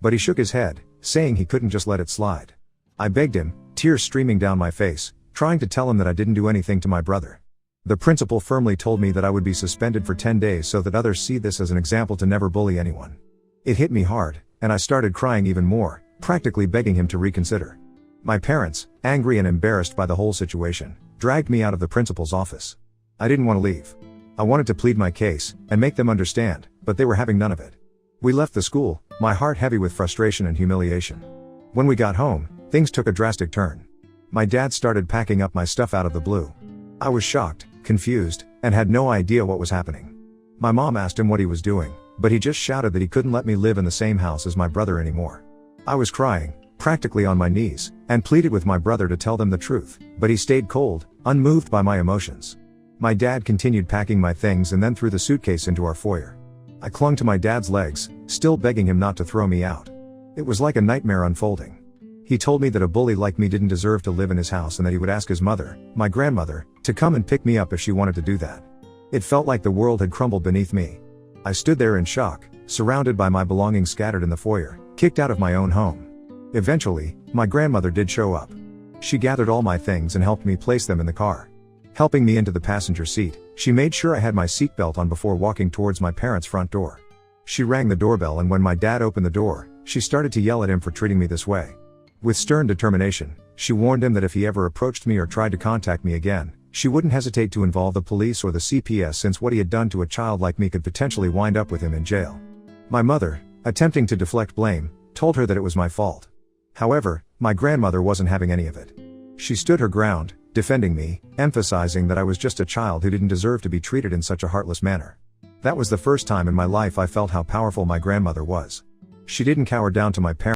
but he shook his head, saying he couldn't just let it slide. I begged him, tears streaming down my face, trying to tell him that I didn't do anything to my brother. The principal firmly told me that I would be suspended for 10 days so that others see this as an example to never bully anyone. It hit me hard, and I started crying even more, practically begging him to reconsider. My parents, angry and embarrassed by the whole situation, dragged me out of the principal's office. I didn't want to leave. I wanted to plead my case, and make them understand, but they were having none of it. We left the school, my heart heavy with frustration and humiliation. When we got home, things took a drastic turn. My dad started packing up my stuff out of the blue. I was shocked, confused, and had no idea what was happening. My mom asked him what he was doing, but he just shouted that he couldn't let me live in the same house as my brother anymore. I was crying, practically on my knees, and pleaded with my brother to tell them the truth, but he stayed cold, unmoved by my emotions. My dad continued packing my things and then threw the suitcase into our foyer. I clung to my dad's legs, still begging him not to throw me out. It was like a nightmare unfolding. He told me that a bully like me didn't deserve to live in his house and that he would ask his mother, my grandmother, to come and pick me up if she wanted to do that. It felt like the world had crumbled beneath me. I stood there in shock, surrounded by my belongings scattered in the foyer, kicked out of my own home. Eventually, my grandmother did show up. She gathered all my things and helped me place them in the car. Helping me into the passenger seat, she made sure I had my seatbelt on before walking towards my parents' front door. She rang the doorbell, and when my dad opened the door, she started to yell at him for treating me this way. With stern determination, she warned him that if he ever approached me or tried to contact me again, she wouldn't hesitate to involve the police or the CPS, since what he had done to a child like me could potentially wind up with him in jail. My mother, attempting to deflect blame, told her that it was my fault. However, my grandmother wasn't having any of it. She stood her ground, defending me, emphasizing that I was just a child who didn't deserve to be treated in such a heartless manner. That was the first time in my life I felt how powerful my grandmother was. She didn't cower down to my parents.